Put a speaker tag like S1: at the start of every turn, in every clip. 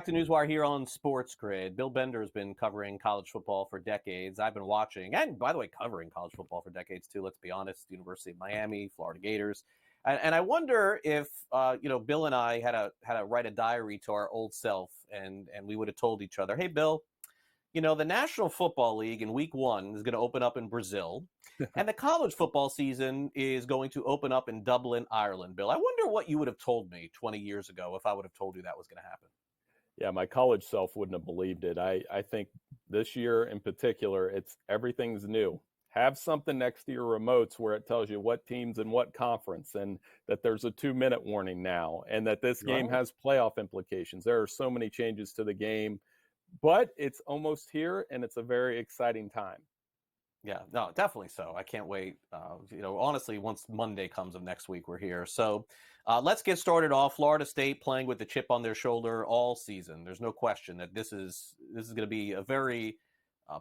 S1: To NewsWire here on SportsGrid. Bill Bender has been covering college football for decades. I've been watching, and by the way, covering college football for decades too. Let's be honest. University of Miami, Florida Gators, and I wonder if Bill and I had to write a diary to our old self, and we would have told each other, "Hey, Bill, the National Football League in Week 1 is going to open up in Brazil, and the college football season is going to open up in Dublin, Ireland." Bill, I wonder what you would have told me 20 years ago if I would have told you that was going to happen.
S2: Yeah, my college self wouldn't have believed it. I think this year in particular, everything's new. Have something next to your remotes where it tells you what teams and what conference, and that there's a 2-minute warning now, and that this game has playoff implications. There are so many changes to the game, but it's almost here, and it's a very exciting time.
S1: Yeah, no, definitely so. I can't wait. Honestly, once Monday comes of next week, we're here. So let's get started off. Florida State playing with the chip on their shoulder all season. There's no question that this is going to be a very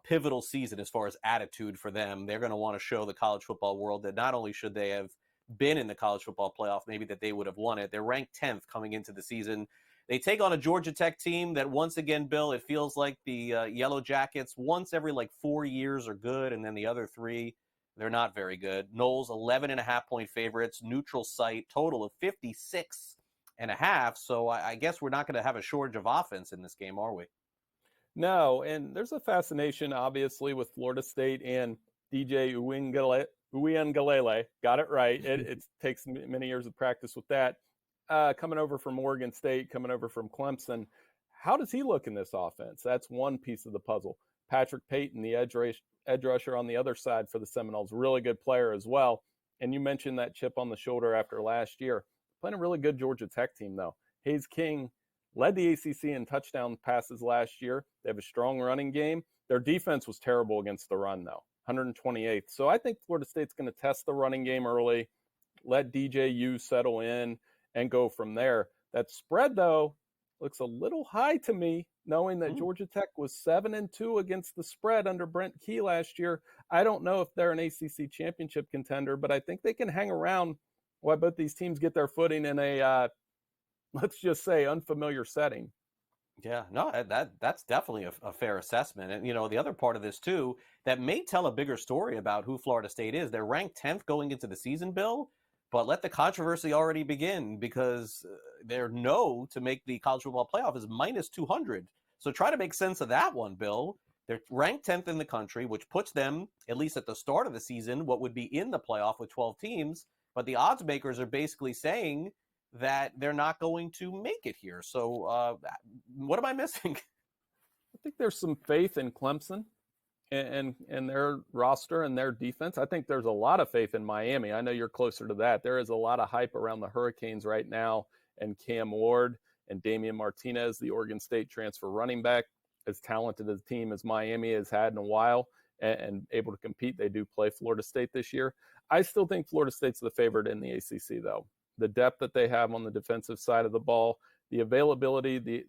S1: pivotal season as far as attitude for them. They're going to want to show the college football world that not only should they have been in the college football playoff, maybe that they would have won it. They're ranked 10th coming into the season. They take on a Georgia Tech team that once again, Bill, it feels like the Yellow Jackets once every 4 years are good, and then the other 3, they're not very good. Knowles, 11.5-point favorites, neutral site, total of 56.5. So I guess we're not going to have a shortage of offense in this game, are we?
S2: No, and there's a fascination, obviously, with Florida State and DJ Uiagalelei. Got it right. It takes many years of practice with that. Coming over from Oregon State, coming over from Clemson. How does he look in this offense? That's one piece of the puzzle. Patrick Payton, the edge rusher on the other side for the Seminoles, really good player as well. And you mentioned that chip on the shoulder after last year. Playing a really good Georgia Tech team, though. Hayes King led the ACC in touchdown passes last year. They have a strong running game. Their defense was terrible against the run, though, 128th. So I think Florida State's going to test the running game early, let DJU settle in, and go from there. That spread, though, looks a little high to me, knowing that Georgia Tech was 7-2 against the spread under Brent Key last year. I don't know if they're an ACC championship contender, but I think they can hang around while both these teams get their footing in a, let's just say, unfamiliar setting.
S1: Yeah, no, that's definitely a fair assessment. And, the other part of this, too, that may tell a bigger story about who Florida State is. They're ranked 10th going into the season, Bill. But let the controversy already begin, because their no to make the college football playoff is minus 200. So try to make sense of that one, Bill. They're ranked 10th in the country, which puts them, at least at the start of the season, what would be in the playoff with 12 teams. But the odds makers are basically saying that they're not going to make it here. So what am I missing?
S2: I think there's some faith in Clemson and their roster and their defense. I think there's a lot of faith in Miami. I know you're closer to that. There is a lot of hype around the Hurricanes right now, and Cam Ward and Damian Martinez, the Oregon State transfer running back, as talented a team as Miami has had in a while and able to compete. They do play Florida State this year. I still think Florida State's the favorite in the ACC, though. The depth that they have on the defensive side of the ball, the availability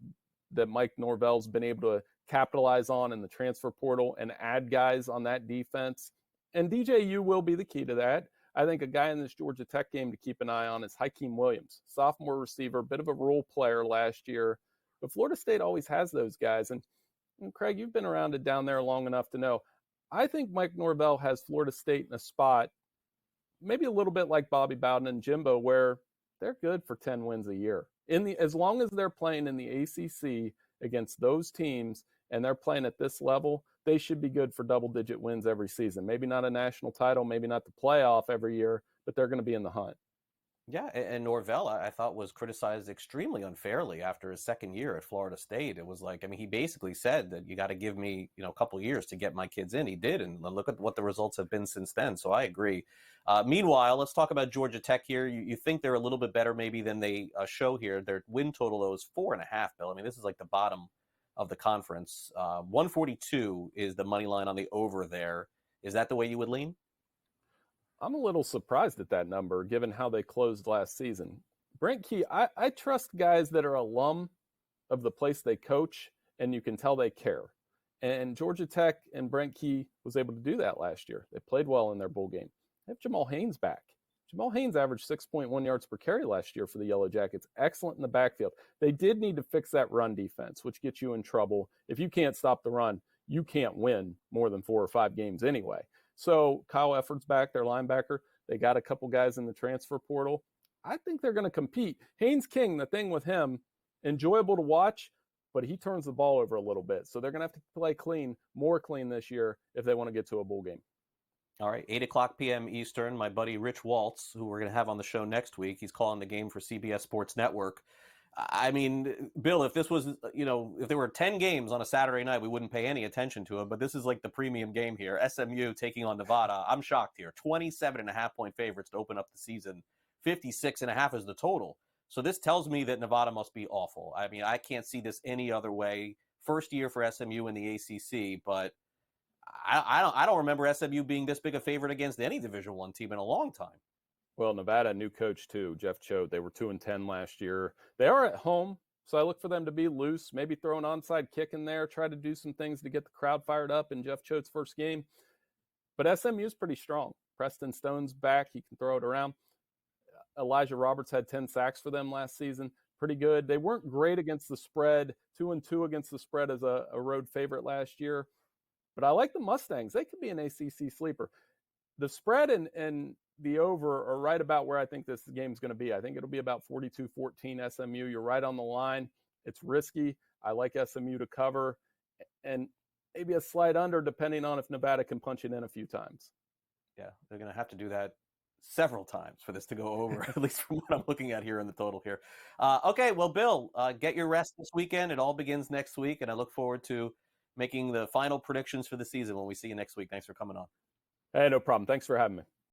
S2: that Mike Norvell's been able to capitalize on in the transfer portal and add guys on that defense. And DJU will be the key to that. I think a guy in this Georgia Tech game to keep an eye on is Hakeem Williams, sophomore receiver, bit of a role player last year. But Florida State always has those guys. And Craig, you've been around it down there long enough to know, I think Mike Norvell has Florida State in a spot, maybe a little bit like Bobby Bowden and Jimbo, where they're good for 10 wins a year. As long as they're playing in the ACC against those teams and they're playing at this level, they should be good for double-digit wins every season. Maybe not a national title, maybe not the playoff every year, but they're going to be in the hunt.
S1: Yeah, and Norvell, I thought, was criticized extremely unfairly after his second year at Florida State. It was like, he basically said that you got to give me, a couple years to get my kids in. He did, and look at what the results have been since then. So I agree. Meanwhile, let's talk about Georgia Tech here. You think they're a little bit better maybe than they show here. Their win total, though, is 4.5, Bill. This is like the bottom of the conference. 142 is the money line on the over there. Is that the way you would lean?
S2: I'm a little surprised at that number, given how they closed last season. Brent Key, I trust guys that are alum of the place they coach, and you can tell they care. And Georgia Tech and Brent Key was able to do that last year. They played well in their bowl game. They have Jamal Haynes back. Jamal Haynes averaged 6.1 yards per carry last year for the Yellow Jackets. Excellent in the backfield. They did need to fix that run defense, which gets you in trouble. If you can't stop the run, you can't win more than 4 or 5 games anyway. So Kyle Effort's back, their linebacker. They got a couple guys in the transfer portal. I think they're going to compete. Haynes King, the thing with him, enjoyable to watch, but he turns the ball over a little bit. So they're going to have to play clean, more clean this year if they want to get to a bowl game.
S1: All right, 8 o'clock p.m. Eastern. My buddy Rich Waltz, who we're going to have on the show next week, he's calling the game for CBS Sports Network. I mean, Bill, if this was, if there were 10 games on a Saturday night, we wouldn't pay any attention to it. But this is like the premium game here. SMU taking on Nevada. I'm shocked here. 27.5-point favorites to open up the season. 56.5 is the total. So this tells me that Nevada must be awful. I mean, I can't see this any other way. First year for SMU in the ACC, but I don't remember SMU being this big a favorite against any Division I team in a long time.
S2: Well, Nevada, new coach too, Jeff Choate. They were 2-10 last year. They are at home, so I look for them to be loose, maybe throw an onside kick in there, try to do some things to get the crowd fired up in Jeff Choate's first game. But SMU is pretty strong. Preston Stone's back. He can throw it around. Elijah Roberts had 10 sacks for them last season. Pretty good. They weren't great against the spread, 2-2 against the spread as a road favorite last year. But I like the Mustangs. They could be an ACC sleeper. The spread and the over are right about where I think this game is going to be. I think it'll be about 42-14 SMU. You're right on the line. It's risky. I like SMU to cover, and maybe a slight under depending on if Nevada can punch it in a few times.
S1: Yeah, they're going to have to do that several times for this to go over, at least from what I'm looking at here in the total here. Okay, well, Bill, get your rest this weekend. It all begins next week, and I look forward to making the final predictions for the season when we see you next week. Thanks for coming on.
S2: Hey, no problem. Thanks for having me.